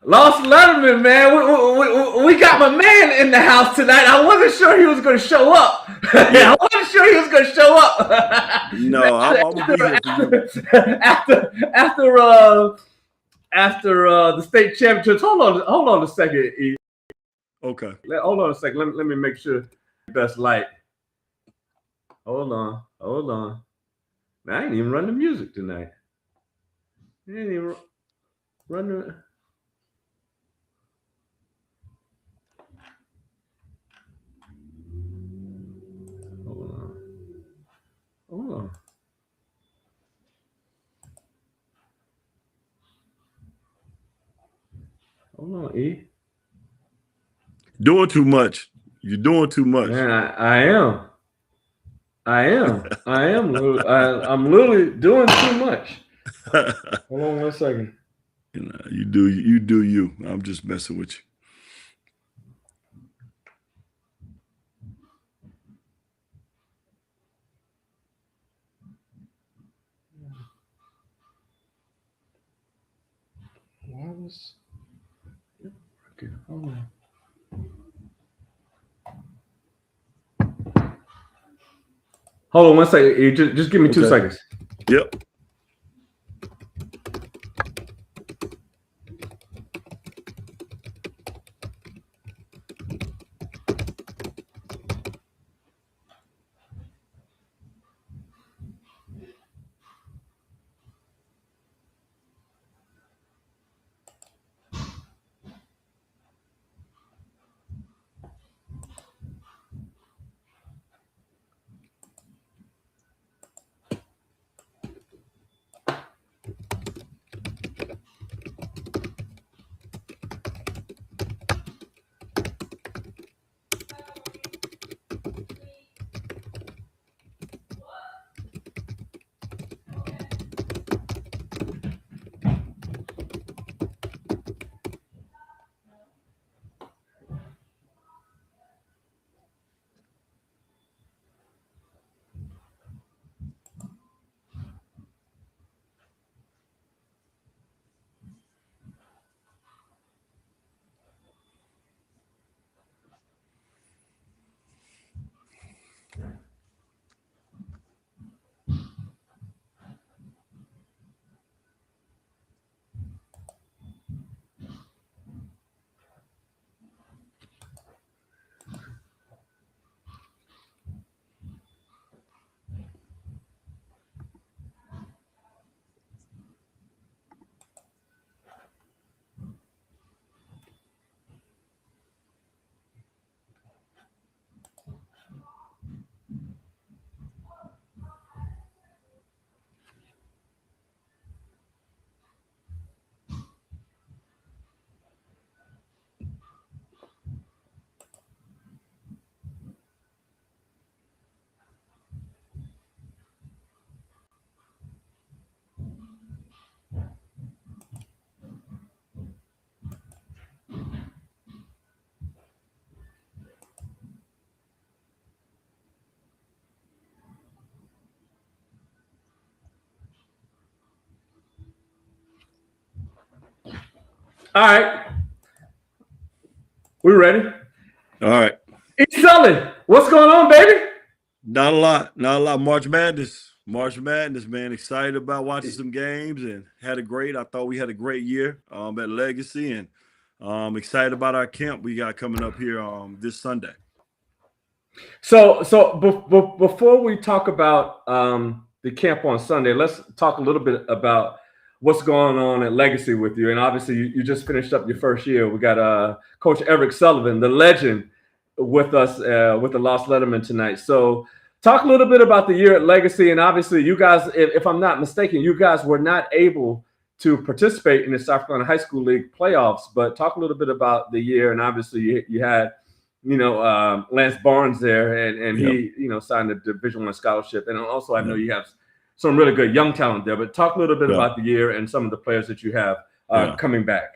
Lost Letterman, man. We got my man in the house tonight. I wasn't sure he was going to show up. Yeah. I wasn't sure he was going to show up. No, I'm gonna be here for you. After the state championships. Hold on a second. E. Okay. Hold on a second. Let me make sure best light. Hold on. Man, I ain't even run the music tonight. I ain't even run the. Hold on. Hold on, E. Doing too much. You're doing too much. Man, I am. I'm literally doing too much. Hold on 1 second. You do you. I'm just messing with you. Why was okay? Hold on. Hold on 1 second. Just give me 2 seconds. Yep. All right. We're ready. All right. E. Sullivan, what's going on, baby? Not a lot. March Madness, man. Excited about watching some games and I thought we had a great year at Legacy, and excited about our camp we got coming up here this Sunday. So before we talk about the camp on Sunday, let's talk a little bit about what's going on at Legacy with you. And obviously, you just finished up your first year. We got Coach Everick Sullivan, the legend, with us with the Lost Letterman tonight. So talk a little bit about the year at Legacy. And obviously, you guys, if I'm not mistaken, you guys were not able to participate in the South Carolina High School League playoffs. But talk a little bit about the year. And obviously, you had Lance Barnes there, and Yep. he signed a Division I scholarship. And also, I know you have some really good young talent there. But talk a little bit about the year and some of the players that you have coming back.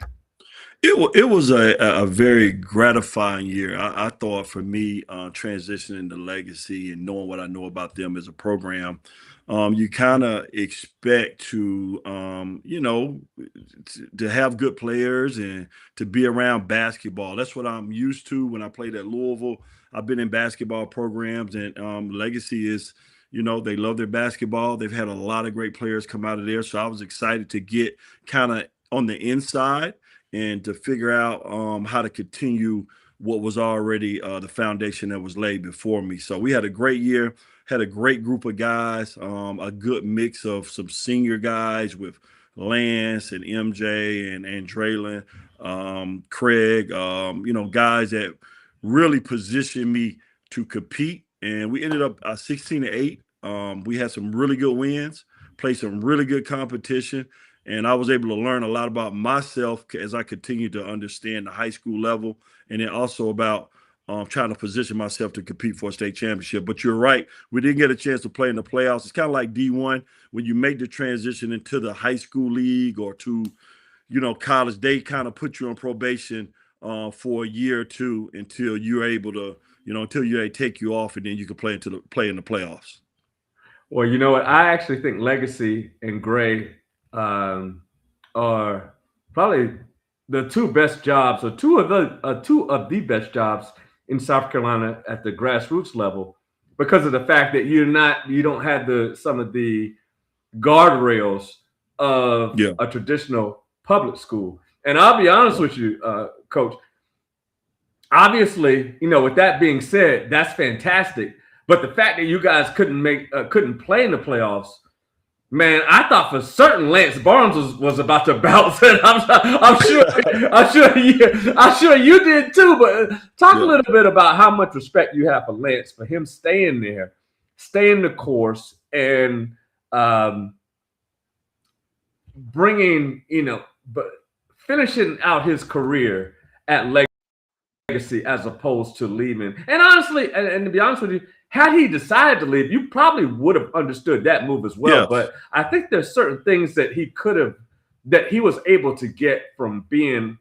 It was a very gratifying year. I thought for me, transitioning to Legacy and knowing what I know about them as a program, you kind of expect to, to have good players and to be around basketball. That's what I'm used to when I played at Louisville. I've been in basketball programs, and Legacy is, they love their basketball. They've had a lot of great players come out of there. So I was excited to get kind of on the inside and to figure out how to continue what was already the foundation that was laid before me. So we had a great year, had a great group of guys, a good mix of some senior guys with Lance and MJ and Draylon, Craig, guys that really positioned me to compete. And we ended up 16-8. We had some really good wins, played some really good competition. And I was able to learn a lot about myself as I continued to understand the high school level, and then also about trying to position myself to compete for a state championship. But you're right, we didn't get a chance to play in the playoffs. It's kind of like D1 when you make the transition into the high school league or to, college. They kind of put you on probation for a year or two until you're able to, until they take you off, and then you can play in the playoffs. Well, you know what? I actually think Legacy and Gray are probably the two best jobs, or two of the best jobs in South Carolina at the grassroots level, because of the fact that you don't have some of the guardrails of Yeah. a traditional public school. And I'll be honest with you, Coach. Obviously, with that being said, that's fantastic. But the fact that you guys couldn't play in the playoffs, man, I thought for certain Lance Barnes was about to bounce, and I'm sure you did too. But talk a little bit about how much respect you have for Lance, for him staying there, staying the course, and bringing but finishing out his career at Legacy as opposed to leaving. And honestly, and to be honest with you, had he decided to leave, you probably would have understood that move as well. Yes. But I think there's certain things that he was able to get from being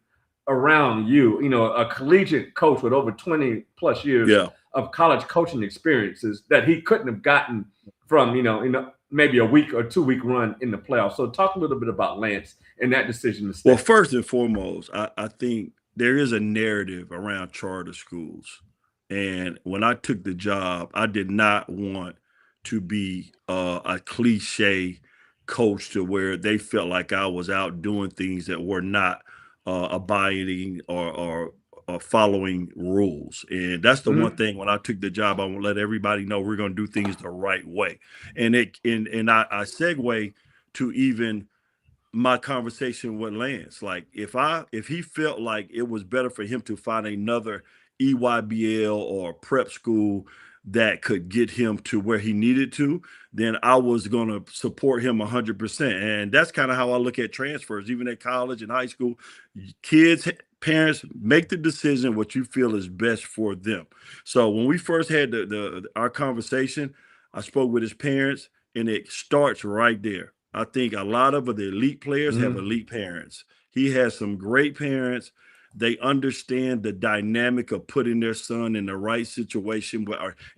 around you, a collegiate coach with over 20 plus years of college coaching experiences that he couldn't have gotten from, maybe a week or 2 week run in the playoffs. So talk a little bit about Lance and that decision to stay. Well, first and foremost, I think there is a narrative around charter schools. And when I took the job, I did not want to be a cliche coach to where they felt like I was out doing things that were not abiding or following rules. And that's the one thing when I took the job, I want to let everybody know we're going to do things the right way. And I segue to even my conversation with Lance. Like if he felt like it was better for him to find another EYBL or prep school that could get him to where he needed to, then I was going to support him 100%. And that's kind of how I look at transfers, even at college and high school. Kids, parents, make the decision what you feel is best for them. So when we first had our conversation, I spoke with his parents, and it starts right there. I think a lot of the elite players have elite parents. He has some great parents. They understand the dynamic of putting their son in the right situation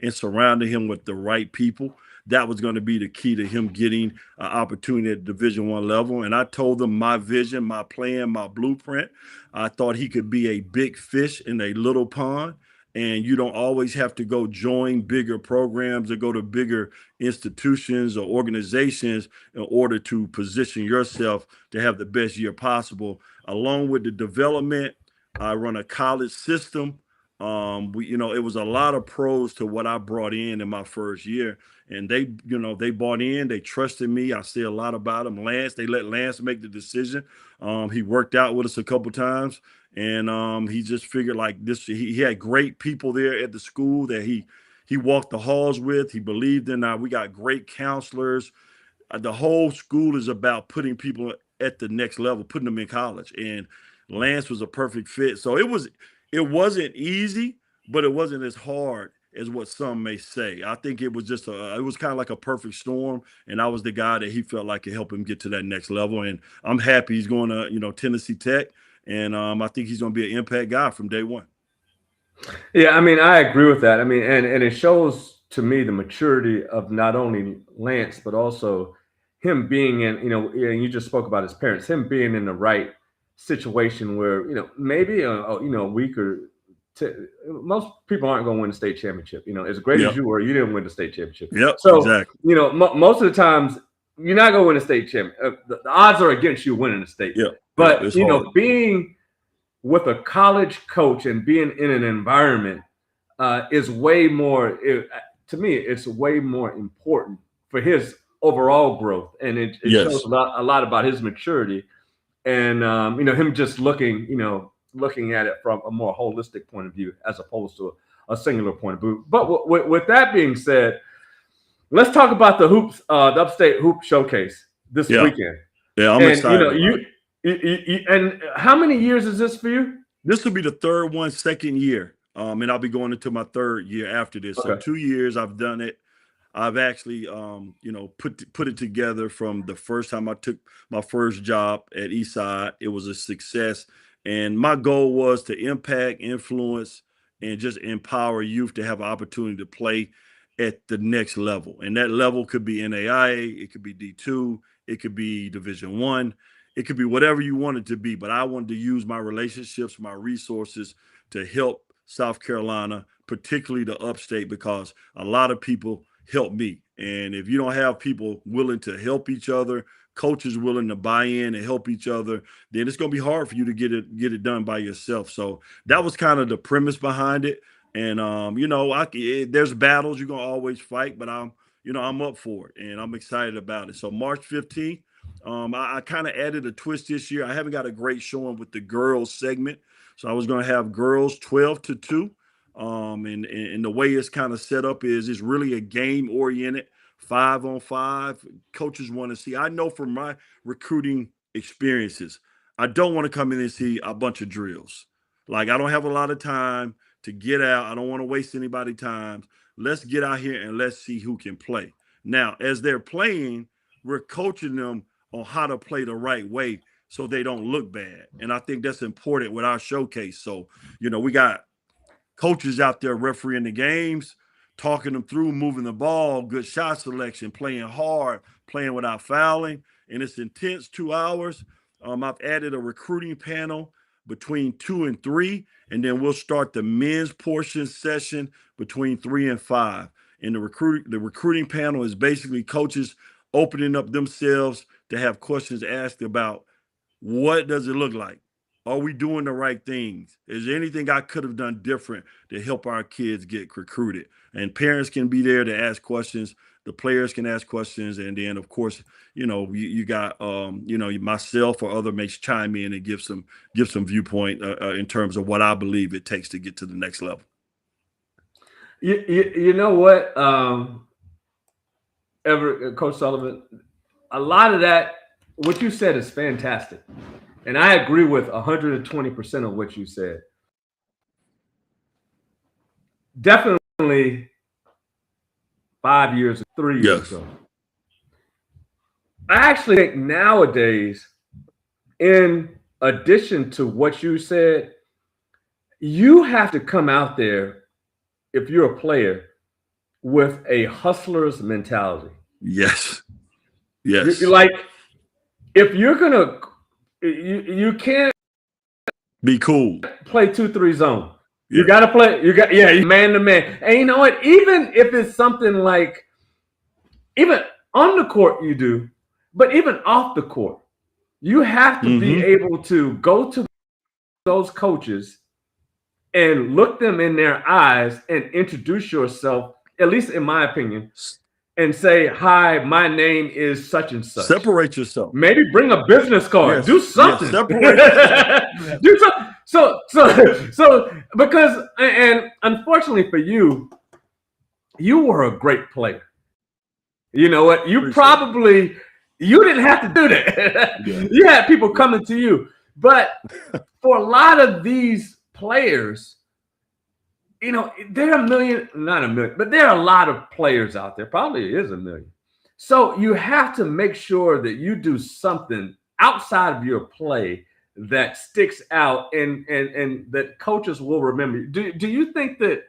and surrounding him with the right people. That was going to be the key to him getting an opportunity at Division I level. And I told them my vision, my plan, my blueprint. I thought he could be a big fish in a little pond. And you don't always have to go join bigger programs or go to bigger institutions or organizations in order to position yourself to have the best year possible. Along with the development, I run a college system. It was a lot of pros to what I brought in my first year, and they bought in. They trusted me. I say a lot about them. They let Lance make the decision. He worked out with us a couple times, and he just figured like this. He had great people there at the school that he walked the halls with. He believed in. We got great counselors. The whole school is about putting people at the next level, putting them in college, and Lance was a perfect fit. So it wasn't easy, but it wasn't as hard as what some may say. I think it was just it was kind of like a perfect storm, and I was the guy that he felt like could help him get to that next level. And I'm happy he's going to Tennessee Tech, and I think he's going to be an impact guy from day one. Yeah, I mean, I agree with that. I mean, and it shows to me, the maturity of not only Lance, but also him being in, and you just spoke about his parents, him being in the right situation where, maybe a week or most people aren't going to win the state championship. As great as Yep. you were, you didn't win the state championship. Yep. So, Exactly. most of the times you're not going to win a state championship. The odds are against you winning the state. Yep. But, It's hard. being with a college coach and being in an environment is way more, to me, it's way more important for his overall growth. And it Yes. shows a lot about his maturity and, him just looking at it from a more holistic point of view as opposed to a singular point of view. But with that being said, let's talk about the hoops, the Upstate Hoop Showcase this weekend. Yeah, I'm excited. And how many years is this for you? This will be the third one, second year. And I'll be going into my third year after this. Okay. So 2 years I've done it. I've actually, put it together from the first time I took my first job at Eastside. It was a success. And my goal was to impact, influence, and just empower youth to have an opportunity to play at the next level. And that level could be NAIA, it could be D2, it could be Division I, it could be whatever you want it to be. But I wanted to use my relationships, my resources to help South Carolina, particularly the upstate, because a lot of people help me. And if you don't have people willing to help each other, coaches willing to buy in and help each other, then it's going to be hard for you to get it done by yourself. So that was kind of the premise behind it. And, there's battles you're going to always fight, but I'm up for it and I'm excited about it. So March 15th, I kind of added a twist this year. I haven't got a great showing with the girls segment. So I was going to have girls 12-2. And the way it's kind of set up is it's really a game oriented 5-on-5. Coaches want to see. I know from my recruiting experiences, I don't want to come in and see a bunch of drills. Like, I don't have a lot of time to get out. I don't want to waste anybody's time. Let's get out here and let's see who can play. Now, as they're playing, we're coaching them on how to play the right way so they don't look bad. And I think that's important with our showcase. So, we got coaches out there refereeing the games, talking them through, moving the ball, good shot selection, playing hard, playing without fouling. And it's intense 2 hours. I've added a recruiting panel between 2 and 3, and then we'll start the men's portion session between 3 and 5. And the recruiting panel is basically coaches opening up themselves to have questions asked about what does it look like? Are we doing the right things? Is there anything I could have done different to help our kids get recruited? And parents can be there to ask questions. The players can ask questions. And then, of course, you got, myself or other mates chime in and give some viewpoint in terms of what I believe it takes to get to the next level. You know what, Coach Sullivan, a lot of that, what you said is fantastic. And I agree with 120% of what you said. Definitely 5 years, 3 years ago. I actually think nowadays, in addition to what you said, you have to come out there, if you're a player, with a hustler's mentality. Yes. Like, if you're going to, you can't be cool. Play 2-3 zone. You got to play. You man to man. And you know what? Even if it's something like, even on the court you do, but even off the court, you have to be able to go to those coaches and look them in their eyes and introduce yourself, at least in my opinion, and say, "Hi, my name is such and such." Separate yourself. Maybe bring a business card. Yes. Do something. Yes. Separate yourself. Do something. So because, and unfortunately for you, you were a great player. You know what? You didn't have to do that. You had people coming to you. But for a lot of these players, there are not a million, but there are a lot of players out there. Probably is a million. So you have to make sure that you do something outside of your play that sticks out and that coaches will remember. Do you think that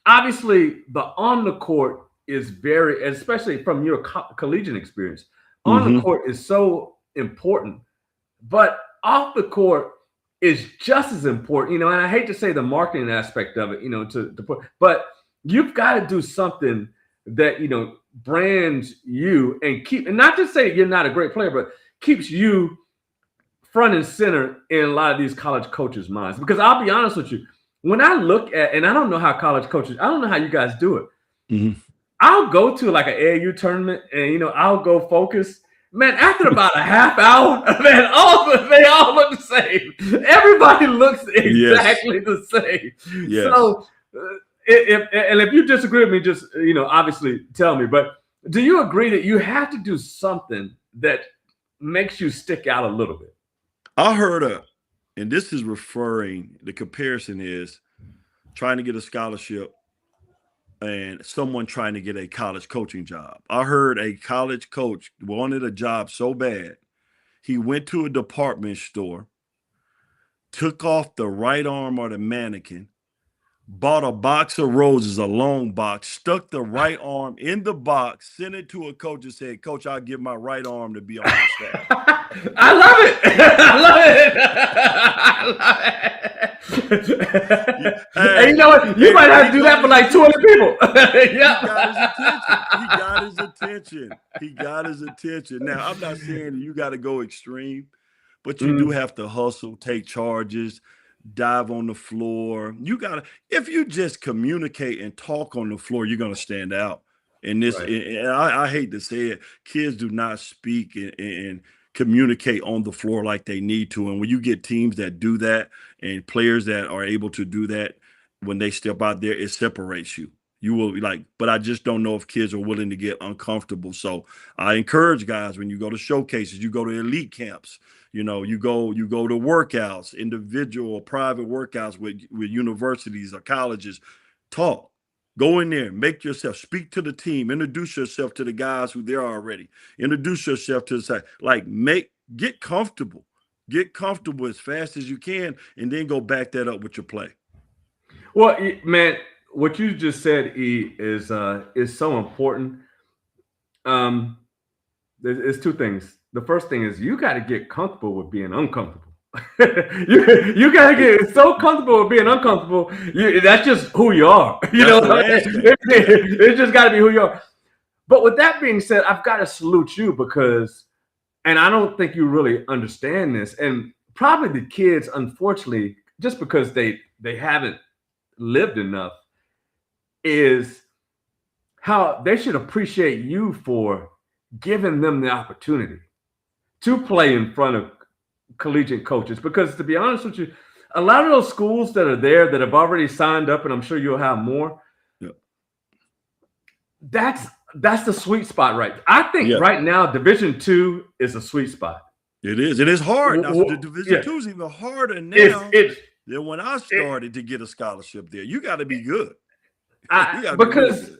obviously the on the court is very, especially from your collegiate experience, on the Mm-hmm. court is so important, but off the court is just as important, you know. And I hate to say the marketing aspect of it, you know, to put, but you've got to do something that, you know, brands you and keep, and not to say you're not a great player, but keeps you front and center in a lot of these college coaches' minds. Because I'll be honest with you, when I look at, and I don't know how college coaches, I don't know how you guys do it. Mm-hmm. I'll go to like an AAU tournament and, you know, I'll go focus. Man, after about a half hour, man, they all look the same. Everybody looks Yes. exactly the same. Yes. So, if you disagree with me, just, you know, obviously tell me. But do you agree that you have to do something that makes you stick out a little bit? I heard and this is referring, the comparison is trying to get a scholarship and someone trying to get a college coaching job. I heard a college coach wanted a job so bad, he went to a department store, took off the right arm of the mannequin, bought a box of roses, a long box, stuck the right arm in the box, sent it to a coach and said, "Coach, I'll give my right arm to be on your staff." I love it. I love it. And you know what? You might have to do that for like 200 people. He got his attention. He got his attention. He got his attention. Now, I'm not saying you got to go extreme, but you do have to hustle, take charges, dive on the floor. You got to, if you just communicate and talk on the floor, you're going to stand out. And this, Right. and I hate to say it, kids do not speak and communicate on the floor like they need to. And when you get teams that do that and players that are able to do that, when they step out there, it separates you. You will be like, but I just don't know if kids are willing to get uncomfortable. So I encourage guys, when you go to showcases, you go to elite camps, you know, you go to workouts, individual or private workouts with universities or colleges, talk. Go in there, make yourself, speak to the team, introduce yourself to the guys who there already. Introduce yourself to the side. Like, get comfortable. Get comfortable as fast as you can, and then go back that up with your play. Well, man, what you just said, E, is so important. Um, there's two things. The first thing is you got to get comfortable with being uncomfortable. You got to get so comfortable with being uncomfortable. That's just who you are. You That's know, the landscape. it just got to be who you are. But with that being said, I've got to salute you because, and I don't think you really understand this, and probably the kids, unfortunately, just because they haven't lived enough, is how they should appreciate you for giving them the opportunity to play in front of collegiate coaches. Because to be honest with you, a lot of those schools that are there that have already signed up, and I'm sure you'll have more, Yeah. that's the sweet spot, right? I think Yeah. right now Division II is a sweet spot. It is. It is hard. Now, the Division Yeah, II is even harder now it's than when I started to get a scholarship there. You got to be good. You got to be really because good.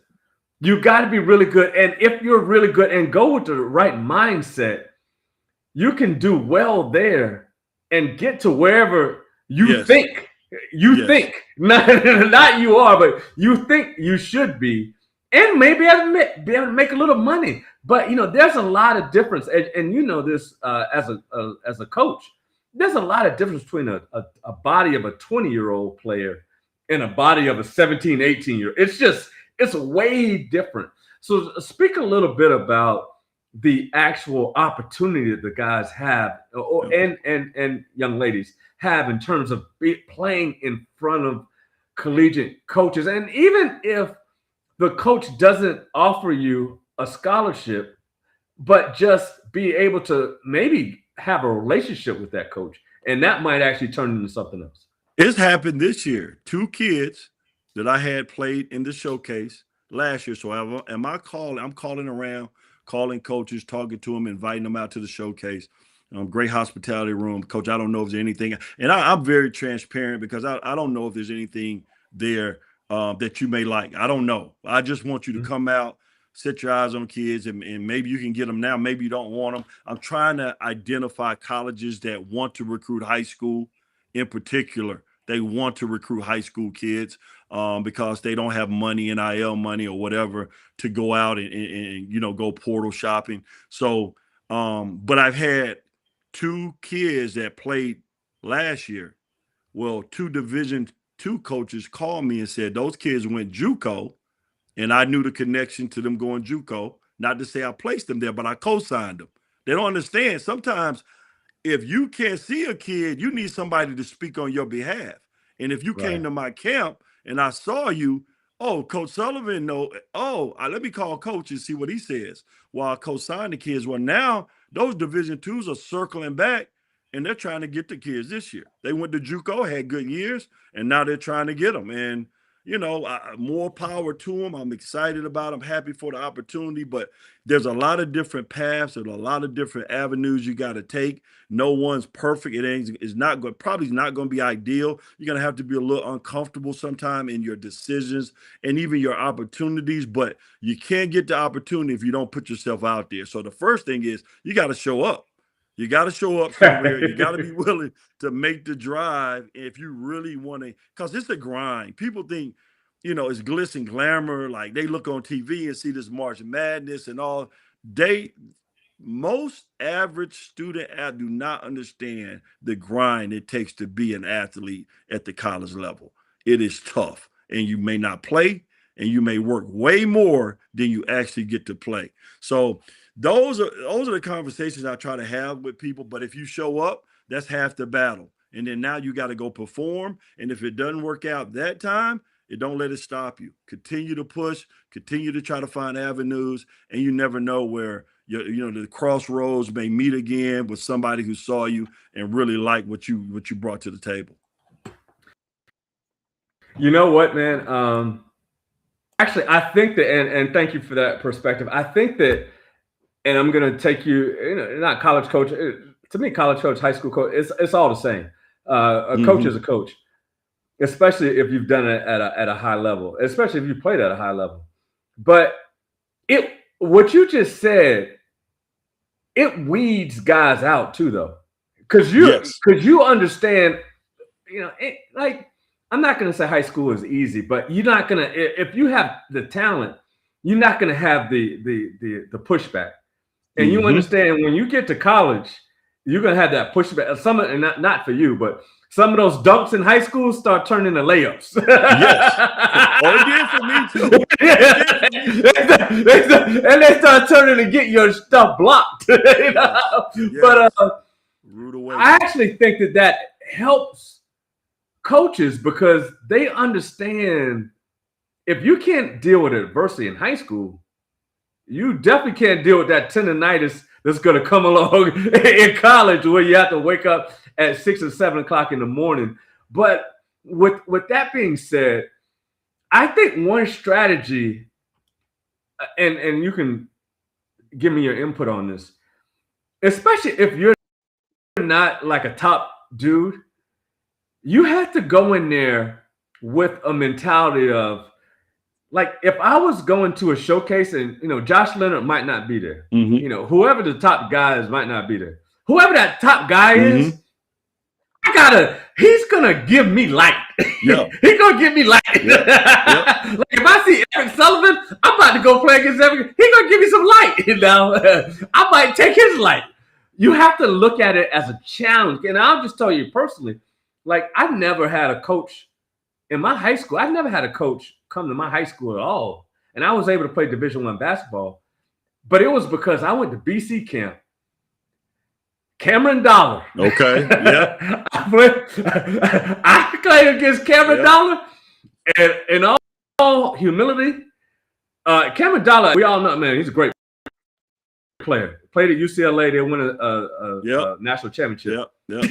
you got to be really good. And if you're really good and go with the right mindset, you can do well there and get to wherever you Yes. think Yes. not you are, but you think you should be, and maybe be able to make a little money. But you know, there's a lot of difference, and you know this as a coach. There's a lot of difference between a body of a 20-year-old player and a body of a 17, 18-year. It's way different. So speak a little bit about the actual opportunity that the guys have, and young ladies have, in terms of playing in front of collegiate coaches. And even if the coach doesn't offer you a scholarship, but just be able to maybe have a relationship with that coach, and that might actually turn into something else. It's happened this year. 2 kids that I had played in the showcase last year. So I'm calling around, calling coaches, talking to them, inviting them out to the showcase. Great hospitality room. Coach, I don't know if there's anything. And I'm very transparent because I don't know if there's anything there that you may like. I don't know. I just want you to come out, set your eyes on kids, and maybe you can get them now. Maybe you don't want them. I'm trying to identify colleges that want to recruit high school in particular They want to recruit high school kids because they don't have money, NIL money or whatever, to go out and go portal shopping. So, but I've had 2 kids that played last year. Well, 2 Division II coaches called me and said those kids went JUCO, and I knew the connection to them going JUCO. Not to say I placed them there, but I co-signed them. They don't understand. Sometimes if you can't see a kid, you need somebody to speak on your behalf. And if you came to my camp and I saw you, oh, Coach Sullivan, no, let me call Coach and see what he says. While I co-signed the kids, well, now those Division IIs are circling back and they're trying to get the kids this year. They went to JUCO, had good years, and now they're trying to get them. And more power to them. I'm excited about them, happy for the opportunity, but there's a lot of different paths and a lot of different avenues you got to take. No one's perfect. Probably not going to be ideal. You're going to have to be a little uncomfortable sometime in your decisions and even your opportunities, but you can't get the opportunity if you don't put yourself out there. So the first thing is you got to show up. You got to show up somewhere. You got to be willing to make the drive if you really want to, because it's a grind. People think, it's glitz and glamour. Like they look on TV and see this March Madness and all. Most average student do not understand the grind it takes to be an athlete at the college level. It is tough, and you may not play, and you may work way more than you actually get to play. So those are the conversations I try to have with people. But if you show up, that's half the battle. And then now you got to go perform. And if it doesn't work out that time, don't let it stop you. Continue to push, continue to try to find avenues, and you never know where the crossroads may meet again with somebody who saw you and really liked what you brought to the table. You know what, man? Actually, I think that, and thank you for that perspective. I think that, and I'm going to take you, not college coach. To me, college coach, high school coach, it's all the same. A coach is a coach, especially if you've done it at a high level, especially if you played at a high level. But what you just said, it weeds guys out too, though, because you understand. I'm not going to say high school is easy, but you're not going to, if you have the talent, you're not going to have the pushback. And you understand when you get to college, you're going to have that pushback. Some, and not for you, but some of those dunks in high school start turning to layups. Yes. Oh, it did for me too. And they start turning to get your stuff blocked. Yes. But rude awakening. I actually think that helps coaches because they understand if you can't deal with adversity in high school, you definitely can't deal with that tendonitis that's going to come along in college where you have to wake up at 6 or 7 o'clock in the morning. But with that being said, I think one strategy, and you can give me your input on this, especially if you're not like a top dude, you have to go in there with a mentality of, like, if I was going to a showcase and, Josh Leonard might not be there, whoever the top guy is might not be there. Whoever that top guy is, he's going to give me light. Yeah. He's going to give me light. Yep. Like if I see Everick Sullivan, I'm about to go play against Everick. He's going to give me some light. I might take his light. You have to look at it as a challenge. And I'll just tell you personally, like, I never had a coach in my high school. I never had a coach come to my high school at all. And I was able to play Division I basketball. But it was because I went to BC camp. Cameron Dollar. Okay. Yeah. I played against Cameron Dollar. And in all humility, Cameron Dollar, we all know, man, he's a great player. Played at UCLA. They won a national championship. Yep.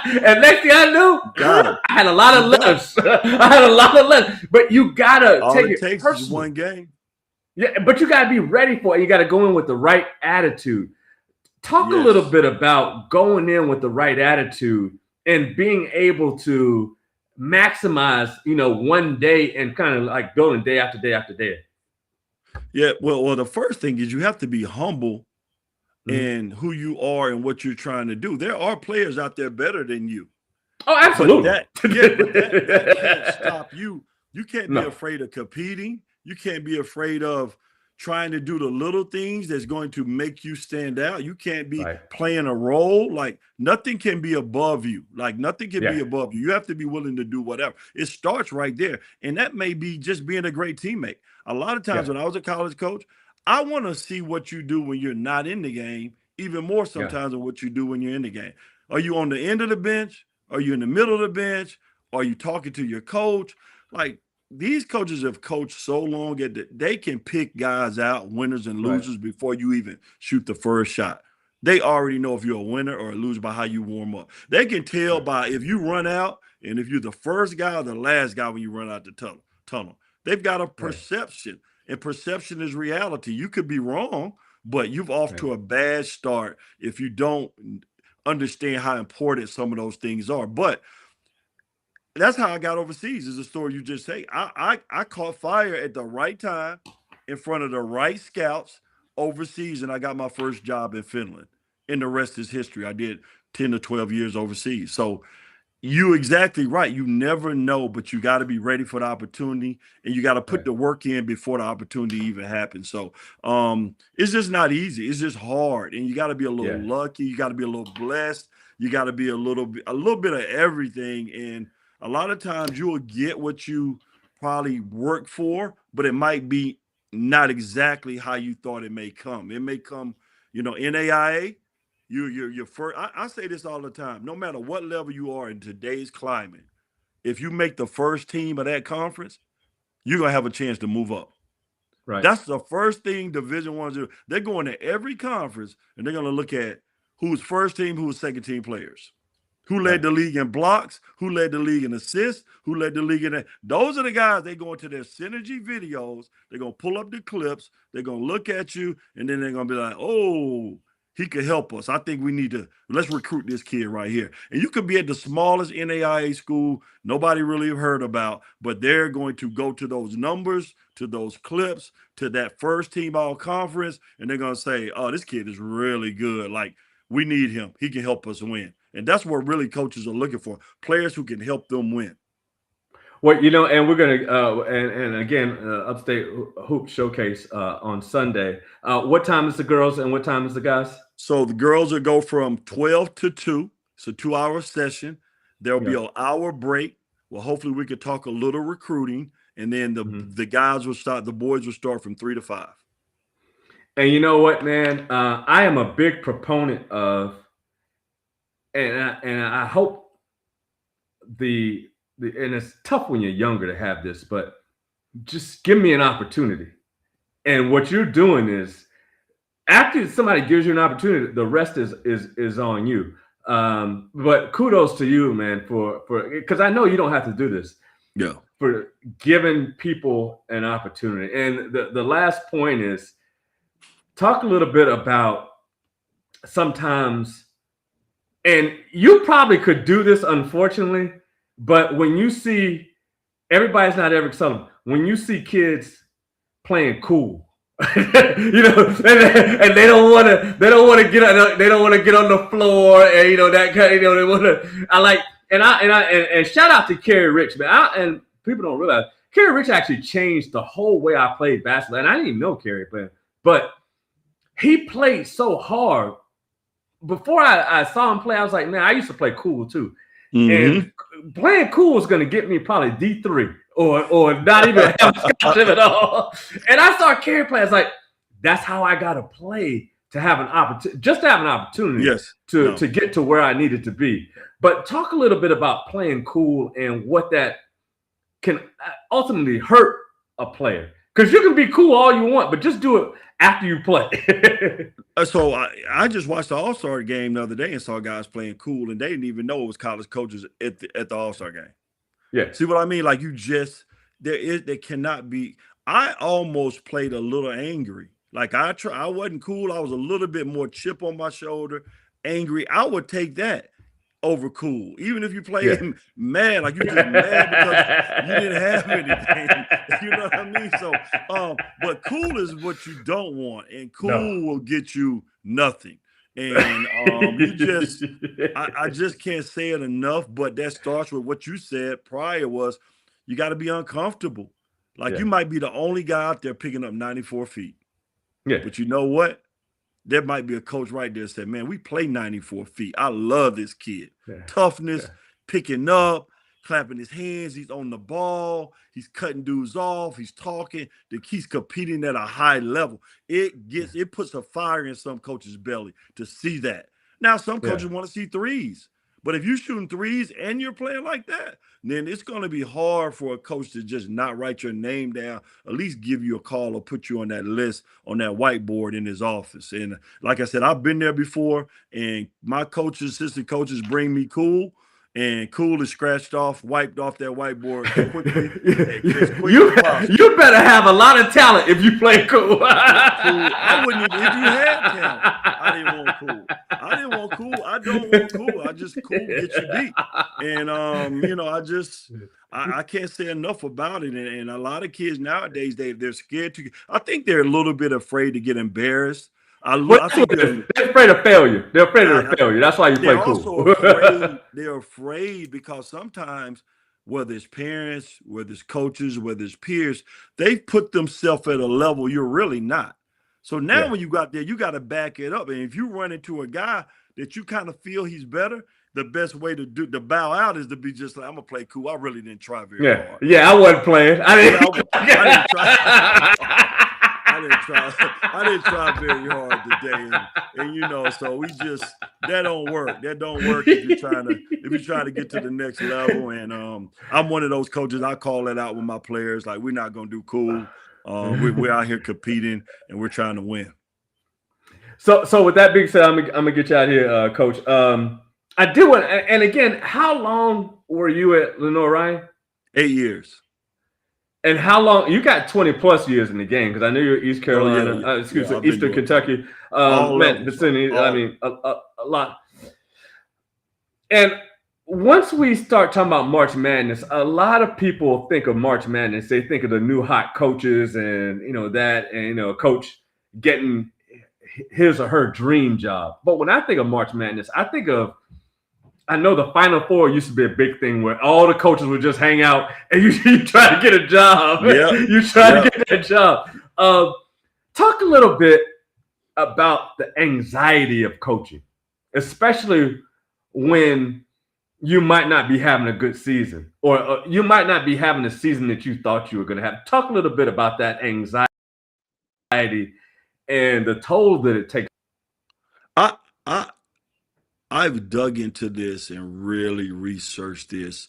And next thing I knew, I had a lot of letters. But you gotta take it personal. One game. Yeah, but you gotta be ready for it. You gotta go in with the right attitude. Talk a little bit about going in with the right attitude and being able to maximize, one day and kind of like building day after day after day. Yeah, well, the first thing is you have to be humble in who you are and what you're trying to do. There are players out there better than you. Oh, But absolutely. that can't stop you. You can't be No. afraid of competing. You can't be afraid of trying to do the little things that's going to make you stand out. You can't be Right. playing a role. Like nothing can be above you. Like nothing can Yeah. be above you. You have to be willing to do whatever. It starts right there. And that may be just being a great teammate. A lot of times Yeah. when I was a college coach, I want to see what you do when you're not in the game, even more Yeah. sometimes than what you do when you're in the game. Are you on the end of the bench? Are you in the middle of the bench? Are you talking to your coach? Like these coaches have coached so long that they can pick guys out, winners and Right. losers, before you even shoot the first shot. They already know if you're a winner or a loser by how you warm up. They can tell Right. by if you run out and if you're the first guy or the last guy when you run out the tunnel. They've got a Right. perception, and perception is reality. You could be wrong, but you've off Right. to a bad start if you don't understand how important some of those things are. But that's how I got overseas. Is the story you just say. I caught fire at the right time, in front of the right scouts overseas, and I got my first job in Finland. And the rest is history. I did 10 to 12 years overseas. So you exactly right. You never know, but you got to be ready for the opportunity, and you got to put Right. the work in before the opportunity even happens. So it's just not easy. It's just hard, and you got to be a little Yeah. lucky. You got to be a little blessed. You got to be a little bit of everything. And a lot of times you will get what you probably work for, but it might be not exactly how you thought it may come. It may come, NAIA. You're first. I say this all the time. No matter what level you are in today's climate, if you make the first team of that conference, you're gonna have a chance to move up. Right. That's the first thing Division One do. They're going to every conference and they're gonna look at who's first team, who's second team players, who led Right. the league in blocks, who led the league in assists, who led the league in that. Those are the guys they go into their synergy videos. They're gonna pull up the clips. They're gonna look at you, and then they're gonna be like, "Oh, he could help us. I think we need to let's recruit this kid right here." And you could be at the smallest NAIA school nobody really heard about, but they're going to go to those numbers, to those clips, to that first team all conference, and they're gonna say, "Oh, this kid is really good. Like we need him. He can help us win." And that's what really coaches are looking for: players who can help them win. Well, and we're gonna and again, Upstate Hoop Showcase on Sunday. What time is the girls and what time is the guys? So the girls will go from 12 to 2. It's a 2-hour session. There'll be Yeah. an hour break. Well, hopefully we could talk a little recruiting. And then the Hmm. the guys will start, the boys will start from 3 to 5. And you know what, man? I am a big proponent of, and I hope and it's tough when you're younger to have this, but just give me an opportunity. And what you're doing is after somebody gives you an opportunity, the rest is on you. But kudos to you, man, for because I know you don't have to do this, Yeah. for giving people an opportunity. And the last point is talk a little bit about sometimes, and you probably could do this, unfortunately, but when you see everybody's not Everick Sullivan, when you see kids playing cool, and they don't want to get on, they don't want to get on the floor, and that kind, they want to. I like, and shout out to Kerry Rich, man. And people don't realize Kerry Rich actually changed the whole way I played basketball, and I didn't even know Kerry, but he played so hard. Before I saw him play, I was like, man, I used to play cool too. Mm-hmm. And playing cool was going to get me probably D3 or not even have a scholarship at all. And I saw Kerry play. I was like, that's how I got to play to have an opportunity, just to have an opportunity Yes. to get to where I needed to be. But talk a little bit about playing cool and what that can ultimately hurt a player. Because you can be cool all you want, but just do it after you play. So I just watched the All-Star game the other day and saw guys playing cool, and they didn't even know it was college coaches at the All-Star game. Yeah. See what I mean? Like there cannot be. I almost played a little angry. Like I wasn't cool. I was a little bit more chip on my shoulder, angry. I would take that over cool, even if you play mad, like you just mad because you didn't have anything. You know what I mean? So, but cool is what you don't want, and cool will get you nothing. And I just can't say it enough, but that starts with what you said prior was you got to be uncomfortable. Like Yeah. you might be the only guy out there picking up 94 feet. Yeah. But you know what? There might be a coach right there that said, man, we play 94 feet. I love this kid. Yeah. Toughness, Yeah. picking up, clapping his hands. He's on the ball. He's cutting dudes off. He's talking. He's competing at a high level. It puts a fire in some coaches' belly to see that. Now, some Yeah. coaches want to see threes. But if you're shooting threes and you're playing like that, then it's going to be hard for a coach to just not write your name down, at least give you a call or put you on that list on that whiteboard in his office. And like I said, I've been there before, and my coaches, assistant coaches bring me Cool, and Cool is scratched off, wiped off that whiteboard quickly, as quick as possible. You better have a lot of talent if you play Cool. Cool. I wouldn't even, if you had talent, I didn't want Cool. I didn't want Cool. I don't want Cool. I just Cool gets you beat. And I can't say enough about it. And a lot of kids nowadays, they're scared to. I think they're a little bit afraid to get embarrassed. I think they're afraid of failure. They're afraid of the failure. That's why you play they're Cool. also afraid. They're afraid because sometimes, whether it's parents, whether it's coaches, whether it's peers, they put themselves at a level you're really not. So now when you got there, you got to back it up. And if you run into a guy that you kind of feel he's better, the best way to bow out is to be just like, I'm gonna play Cool. I really didn't try very hard. Yeah, I wasn't playing. I didn't try. I didn't try very hard today, and so that don't work. That don't work if you're trying to get to the next level. And I'm one of those coaches. I call that out with my players. Like, we're not gonna do Cool. We're out here competing, and we're trying to win. So with that being said, I'm gonna get you out here, Coach. I do want, and again, how long were you at Lenoir-Rhyne? 8 years. And how long you got 20 plus years in the game? Because I know you're East Carolina, Eastern Kentucky, vicinity. I mean, a lot. And once we start talking about March Madness, a lot of people think of March Madness. They think of the new hot coaches and a coach getting his or her dream job. But when I think of March Madness, I know the Final Four used to be a big thing where all the coaches would just hang out and you try to get a job. Yeah. You try to get that job. Talk a little bit about the anxiety of coaching, especially when you might not be having a good season or you might not be having the season that you thought you were going to have. Talk a little bit about that anxiety and the toll that it takes. I've dug into this and really researched this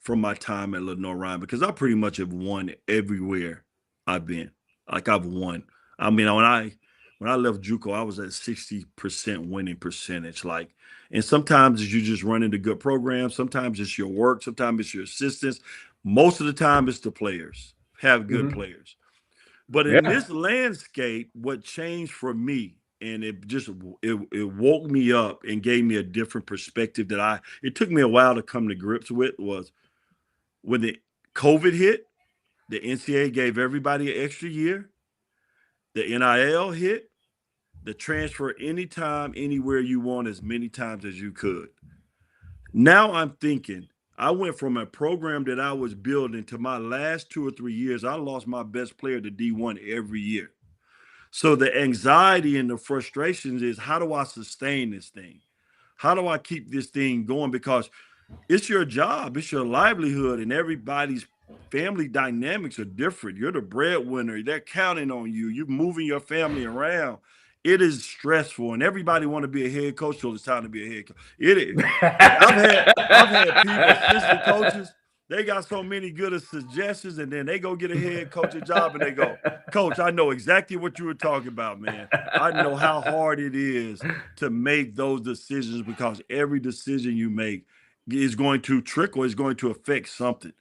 from my time at Lenoir-Rhyne, because I pretty much have won everywhere I've been. Like, I've won. I mean, when I left JUCO, I was at 60% winning percentage. Like, and sometimes you just run into good programs. Sometimes it's your work. Sometimes it's your assistants. Most of the time it's the players. Have good players. But in this landscape, what changed for me, and it woke me up and gave me a different perspective it took me a while to come to grips with, was when the COVID hit, the NCAA gave everybody an extra year. The NIL hit, the transfer anytime, anywhere you want, as many times as you could. Now I'm thinking, I went from a program that I was building to my last 2 or 3 years, I lost my best player to D1 every year. So the anxiety and the frustrations is, how do I sustain this thing? How do I keep this thing going? Because it's your job, it's your livelihood, and everybody's family dynamics are different. You're the breadwinner. They're counting on you. You're moving your family around. It is stressful, and everybody want to be a head coach till it's time to be a head coach. It is. I've had people, assistant coaches, they got so many good suggestions, and then they go get a head coaching job, and they go, Coach, I know exactly what you were talking about, man. I know how hard it is to make those decisions, because every decision you make is going to trickle, is going to affect something.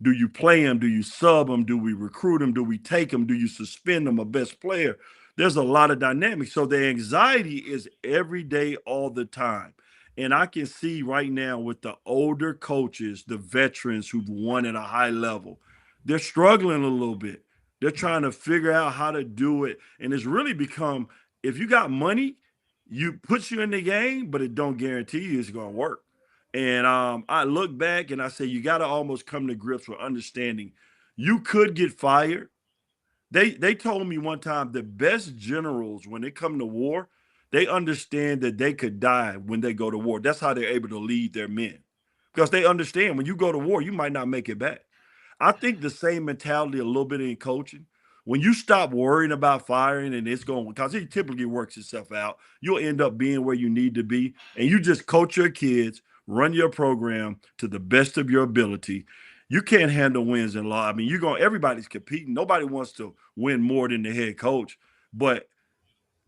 Do you play him? Do you sub him? Do we recruit him? Do we take him? Do you suspend him, a best player? There's a lot of dynamics. So the anxiety is every day, all the time. And I can see right now with the older coaches, the veterans who've won at a high level, they're struggling a little bit. They're trying to figure out how to do it. And it's really become, if you got money, you puts you in the game, but it don't guarantee you it's going to work. And I look back and I say you got to almost come to grips with understanding you could get fired. They told me one time the best generals when they come to war, they understand that they could die when they go to war. That's how they're able to lead their men because they understand when you go to war, you might not make it back. I think the same mentality a little bit in coaching. When you stop worrying about firing and it's going because it typically works itself out, you'll end up being where you need to be, and you just coach your kids, run your program to the best of your ability. You can't handle wins and loss. I mean, everybody's competing. Nobody wants to win more than the head coach, but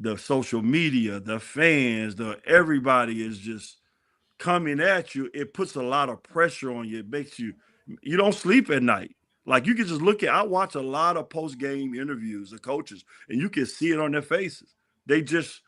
the social media, the fans, the everybody is just coming at you. It puts a lot of pressure on you. It makes you don't sleep at night. Like you can just I watch a lot of post-game interviews of coaches, and you can see it on their faces. They just,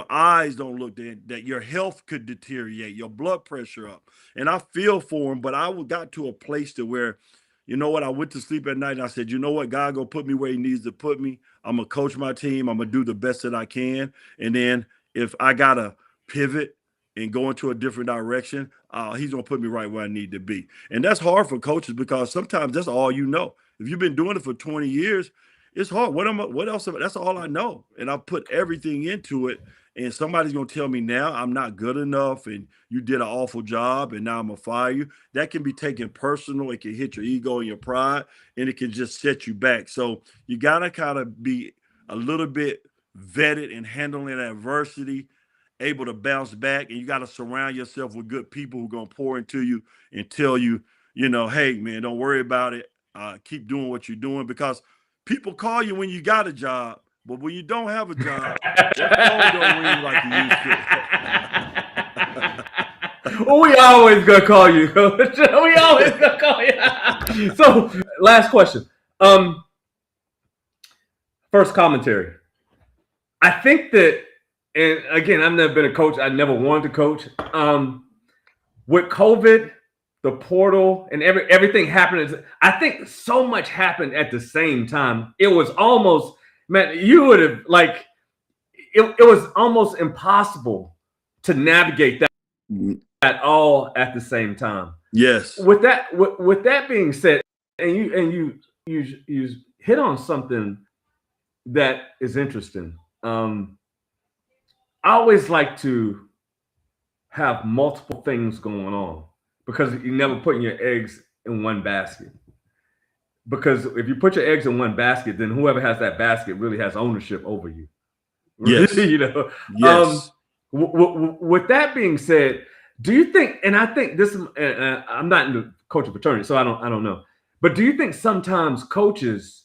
eyes don't look that your health could deteriorate, your blood pressure up. And I feel for them, but I got to a place to where, you know what, I went to sleep at night and I said, you know what, God gonna put me where he needs to put me. I'm gonna coach my team. I'm gonna do the best that I can. And then if I gotta pivot and go into a different direction, he's gonna put me right where I need to be. And that's hard for coaches because sometimes that's all you know. If you've been doing it for 20 years, it's hard. What else? That's all I know. And I put everything into it. And somebody's going to tell me now I'm not good enough and you did an awful job and now I'm going to fire you. That can be taken personal. It can hit your ego and your pride and it can just set you back. So you got to kind of be a little bit vetted in handling adversity, able to bounce back. And you got to surround yourself with good people who are going to pour into you and tell you, hey, man, don't worry about it. Keep doing what you're doing because people call you when you got a job, but when you don't have a job, that phone don't ring like you used to. Well, we always gonna call you, Coach. We always gonna call you. So, last question. First commentary. I think that, and again, I've never been a coach. I never wanted to coach. With COVID, the portal, and everything happened. I think so much happened at the same time. It was almost, man, you would have it was almost impossible to navigate that all at the same time. Yes. With that being said, and you hit on something that is interesting. I always like to have multiple things going on because you're never putting your eggs in one basket. Because if you put your eggs in one basket, then whoever has that basket really has ownership over you. Yes. Yes. With that being said, do you think? And I think this. I'm not in the coaching fraternity, so I don't know. But do you think sometimes coaches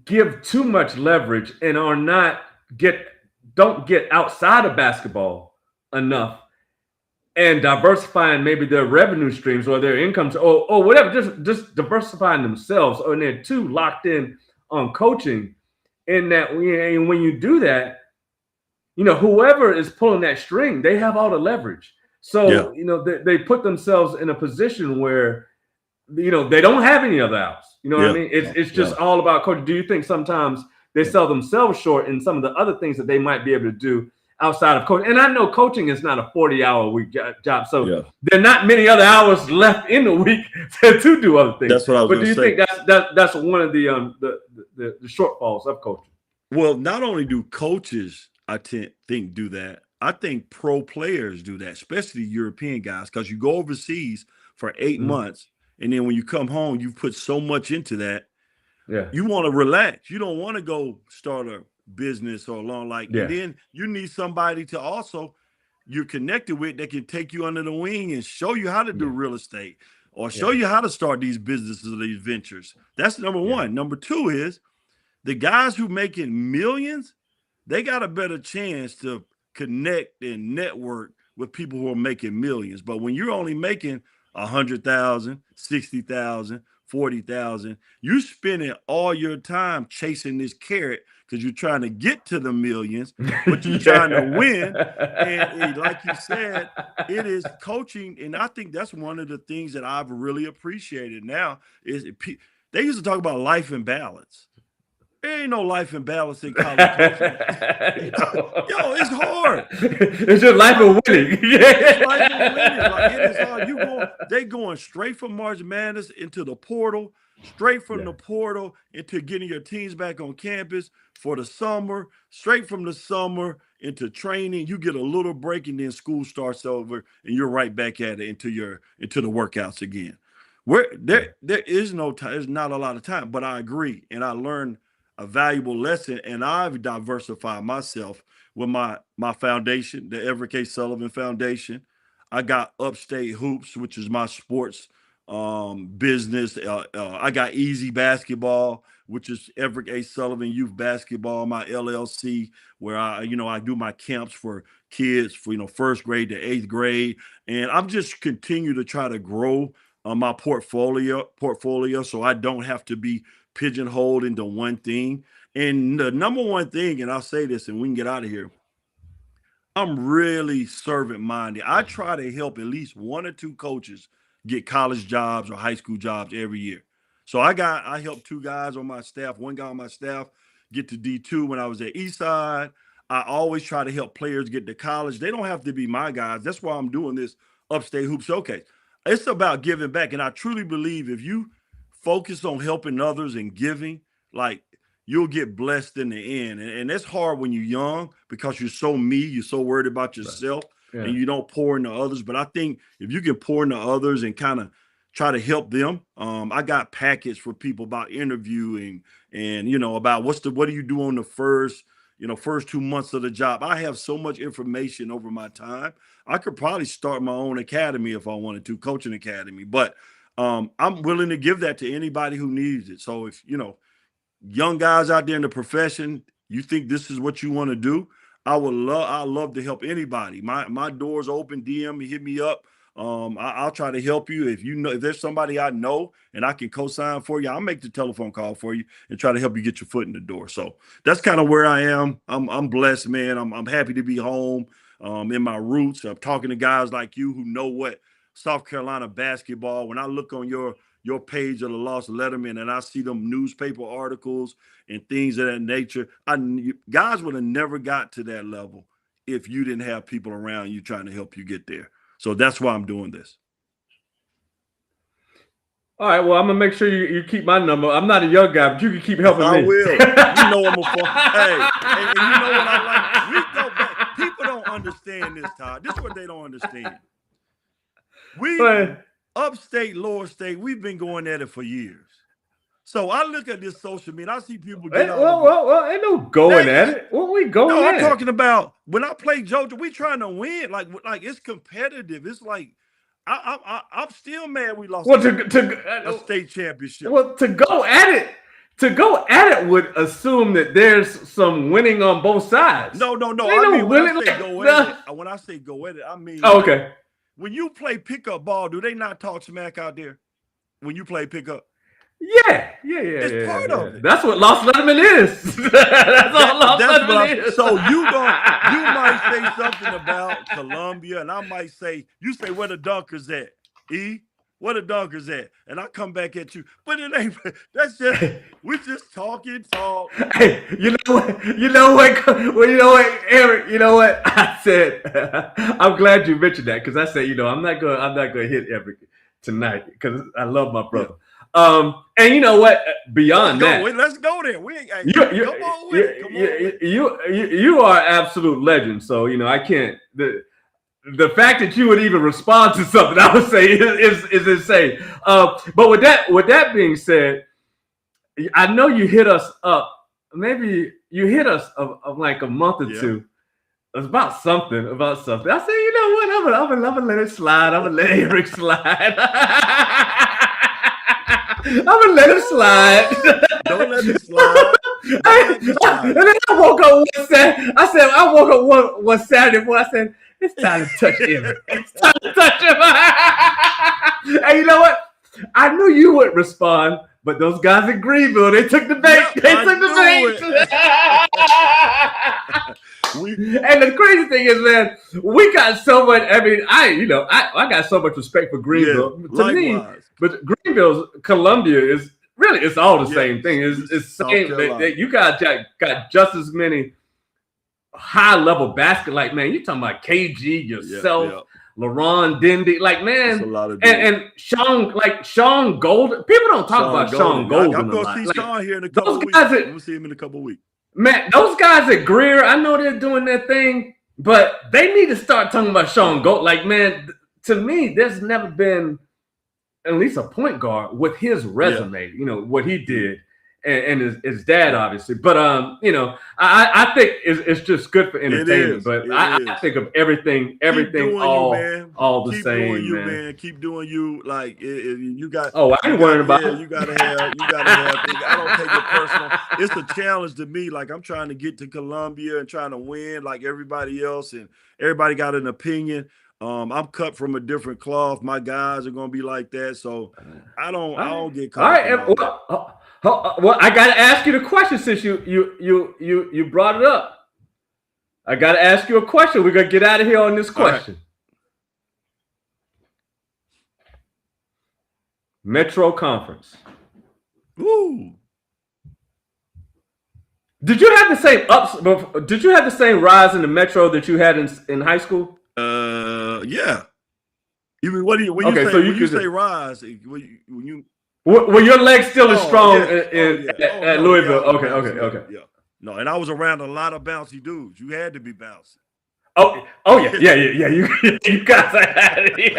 give too much leverage and don't get outside of basketball enough and diversifying maybe their revenue streams or their incomes or whatever, just diversifying themselves, or they're too locked in on coaching? In that, when you do that, whoever is pulling that string, they have all the leverage. So, they put themselves in a position where, they don't have any other outs. You know what I mean? It's just all about coaching. Do you think sometimes they sell themselves short in some of the other things that they might be able to do outside of coaching? And I know coaching is not a 40-hour-a-week job, so there are not many other hours left in the week to do other things. That's what I was going to say. But do you think that's one of the shortfalls of coaching? Well, not only do coaches, I think, do that, I think pro players do that, especially European guys, because you go overseas for 8 months, and then when you come home, you put so much into that. Yeah, you want to relax. You don't want to go start a business or and then you need somebody to also you're connected with that can take you under the wing and show you how to do real estate or show you how to start these businesses or these ventures. That's number one. Number two is the guys who making millions, they got a better chance to connect and network with people who are making millions. But when you're only making 100,000, 60,000, 40,000, you spending all your time chasing this carrot because you're trying to get to the millions, but you're trying to win. And like you said, it is coaching. And I think that's one of the things that I've really appreciated now is they used to talk about life and balance. There ain't no life and balance in college coaching. Yo, it's hard. It's just life of winning. It's life of winning. Like it is hard. They going straight from March Madness into the portal, straight from the portal into getting your teams back on campus for the summer, straight from the summer into training. You get a little break and then school starts over and you're right back at it into the workouts again. Where there is no time, there's not a lot of time, but I agree. And I learned a valuable lesson, and I've diversified myself with my foundation, the Everick Sullivan Foundation. I got Upstate Hoops, which is my sports business. I got Easy Basketball, which is Everick Sullivan Youth Basketball, my LLC, where I do my camps for kids for first grade to eighth grade, and I'm just continue to try to grow my portfolio, so I don't have to be pigeonholed into one thing. And the number one thing, and I'll say this, and we can get out of here. I'm really servant minded. I try to help at least one or two coaches get college jobs or high school jobs every year. So I helped two guys on my staff, one guy on my staff get to D2 when I was at Eastside. I always try to help players get to college. They don't have to be my guys. That's why I'm doing this Upstate Hoop Showcase. It's about giving back. And I truly believe if you focus on helping others and giving, like, you'll get blessed in the end. And that's hard when you're young because you're so you're so worried about yourself and you don't pour into others. But I think if you can pour into others and kind of try to help them, I got packets for people about interviewing and, about what do you do on the first 2 months of the job. I have so much information over my time. I could probably start my own academy if I wanted to, coaching academy, but I'm willing to give that to anybody who needs it. So if, young guys out there in the profession, you think this is what you want to do, I love to help anybody. My door's open. DM me, hit me up. I'll try to help you. If there's somebody I know and I can co-sign for you, I'll make the telephone call for you and try to help you get your foot in the door. So that's kind of where I am. I'm blessed, man. I'm happy to be home, in my roots. I'm talking to guys like you who know what South Carolina basketball. When I look on your page of the Lost Letterman and I see them newspaper articles and things of that nature, guys would have never got to that level if you didn't have people around you trying to help you get there. So that's why I'm doing this. All right. Well, I'm gonna make sure you keep my number. I'm not a young guy, but you can keep helping me. I will. I'm a fun. Hey, and you know what I like? We go back. People don't understand this, Todd. This is what they don't understand. Upstate, lower state, we've been going at it for years. So I look at this social media, I see people get out. Well, ain't no going at it. What we going at? I'm talking about when I play Georgia, we trying to win. Like it's competitive. It's like I'm still mad we lost a state championship. Well, to go at it would assume that there's some winning on both sides. No. I mean, when I say go at it, I mean, okay. When you play pickup ball, do they not talk smack out there? When you play pickup? Yeah. It's part of it. That's what Lost Letterman is. That's all Lost Letterman is. So you might say something about Columbia, and I might say, you say where the Dunkers at? Where the Dunkers at? And I come back at you. But it ain't, we just talk. Hey, you know what, Eric, you know what? I said, I'm glad you mentioned that because I said, I'm not gonna hit Eric tonight because I love my brother. And you know what? Beyond that, let's go there. Come on with it. You are an absolute legend. So I can't. The fact that you would even respond to something, I would say, is insane. But with that being said, I know you hit us up. Maybe you hit us of like a month or two. It was about something. I said, you know what? I'm gonna let it slide. I'm gonna let Eric slide. I'm gonna let it slide. Don't let it slide. And then I woke up one Saturday morning. I said, it's time to touch Everick. It's time to touch him. And you know what? I knew you would respond, but those guys in Greenville, they took the bait. And the crazy thing is, man, we got so much. I mean, I got so much respect for Greenville. To me, but Greenville's Columbia is really, it's all the Yeah, same thing. It's South same. Carolina. You guys got just as many high level basket. Like, man, you talking about KG, yourself, Yeah. LaRon Dindy. Like, That's man, a lot of dudes. and Sean Golden. People don't talk about Sean Golden I'm a gonna lot. see Like, Sean here in a couple those weeks. guys I'm gonna see him in a couple weeks. Man, those guys at Greer, I know they're doing their thing, but they need to start talking about Sean Golden. Like, man, to me, there's never been at least a point guard with his resume, you know, what he did and his dad, obviously. But, you know, I think it's just good for entertainment. But I think of everything all the Keep same, doing you, man. Keep doing you. Like, you got. Oh, I ain't worrying about it. You gotta have things. I don't take it personal. It's a challenge to me. Like, I'm trying to get to Columbia and trying to win like everybody else, and everybody got an opinion. I'm cut from a different cloth. My guys are gonna be like that, so I don't get caught. All right. Well, I got to ask you the question since you brought it up. I got to ask you a question. We're gonna get out of here on this question. Right. Metro Conference. Ooh. Did you have the same ups? Did you have the same rise in the Metro that you had in high school? Yeah. You mean when you say rise? When you were your legs still as strong at Louisville? Okay. Yeah. No, and I was around a lot of bouncy dudes. You had to be bouncy. Oh yeah. You guys had it.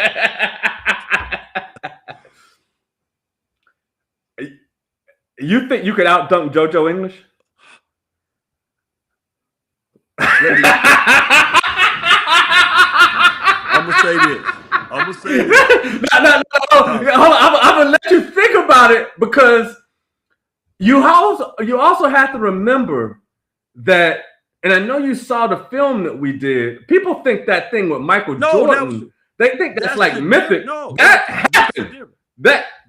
You think you could outdunk JoJo English? I'm gonna say this. No. I'm gonna let you think about it because you also have to remember that, and I know you saw the film that we did. People think that thing with Michael Jordan, they think that's like mythic. No, that happened.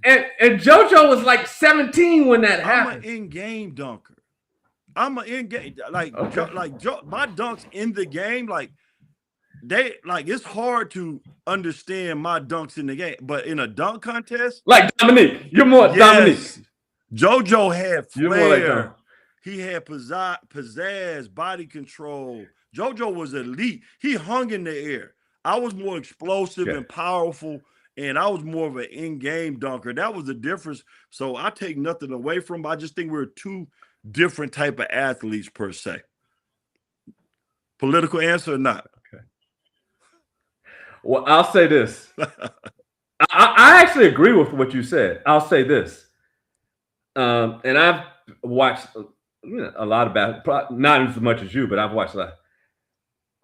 And JoJo was like 17 when that happened. I'm an in-game dunker. I'm an in-game my dunks in the game, it's hard to understand my dunks in the game, but in a dunk contest, like Dominique, you're more Dominique. JoJo had flair. He had pizzazz, body control. JoJo was elite. He hung in the air. I was more explosive and powerful, and I was more of an in-game dunker. That was the difference. So I take nothing away from him. I just think we're two different type of athletes per se. Political answer or not? Okay. Well, I'll say this. I actually agree with what you said. I'll say this. And I've watched a lot of basketball, not as much as you, but I've watched a lot.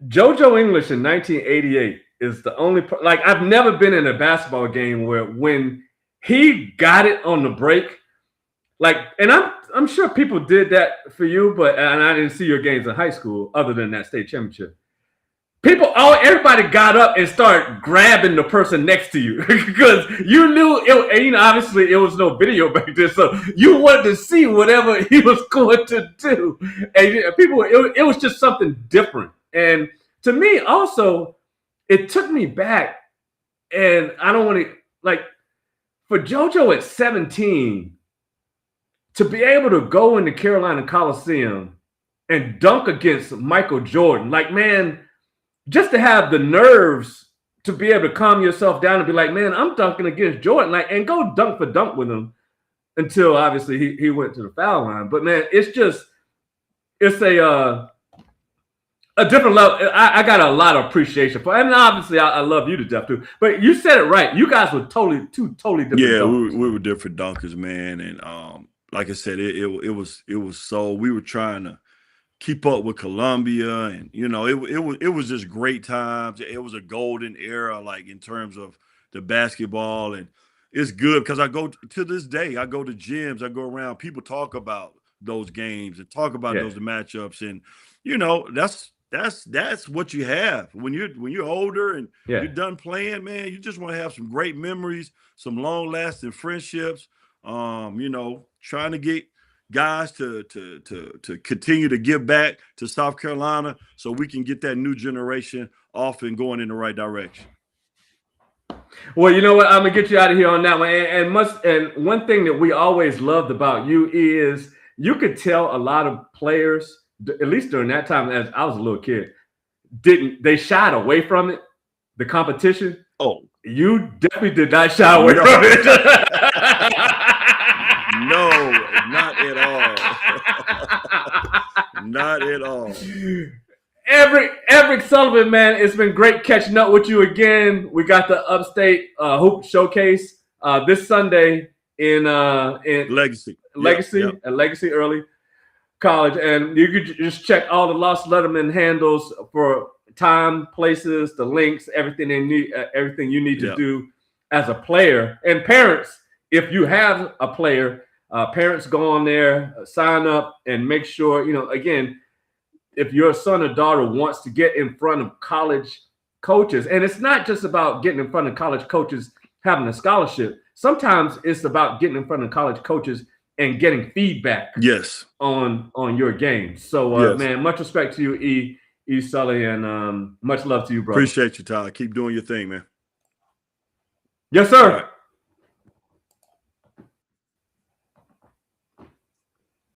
JoJo English in 1988 is the only, I've never been in a basketball game where when he got it on the break, and I'm sure people did that for you, and I didn't see your games in high school other than that state championship. Everybody got up and started grabbing the person next to you because you knew it. And, obviously it was no video back then, so you wanted to see whatever he was going to do. And people, it was just something different. And to me, also, it took me back. And I don't want to for JoJo at 17 to be able to go into Carolina Coliseum and dunk against Michael Jordan, man. Just to have the nerves to be able to calm yourself down and be like, man, I'm dunking against Jordan, and go dunk for dunk with him until obviously he went to the foul line. But man, it's a different level. I got a lot of appreciation for it. And obviously I love you to death too. But you said it right. You guys were two totally different. Yeah, we were different dunkers, man. And like I said, it was so we were trying to keep up with Columbia, and it was just great times. It was a golden era, in terms of the basketball, and it's good because I go to this day. I go to gyms, I go around. People talk about those games and talk about those matchups, and that's what you have when you're older and you're done playing. Man, you just want to have some great memories, some long lasting friendships. Trying to get guys to continue to give back to South Carolina so we can get that new generation off and going in the right direction. Well, you know what? I'm gonna get you out of here on that one. And one thing that we always loved about you is you could tell a lot of players, at least during that time, as I was a little kid, they shied away from it, the competition. Oh, You definitely did not shy away from it. no, not at all. Not at all. Everick Sullivan, man, it's been great catching up with you again. We got the Upstate Hoop Showcase this Sunday in Legacy. At Legacy Early College, and you could just check all the Lost Letterman handles for time, places, the links, everything they need, everything you need to do as a player. And parents, if you have a player, parents go on there, sign up, and make sure, again, if your son or daughter wants to get in front of college coaches, and it's not just about getting in front of college coaches having a scholarship. Sometimes it's about getting in front of college coaches and getting feedback. Yes. On your game. So, man, much respect to you, E. Sully, and much love to you, bro. Appreciate you, Tyler. Keep doing your thing, man. Yes, sir.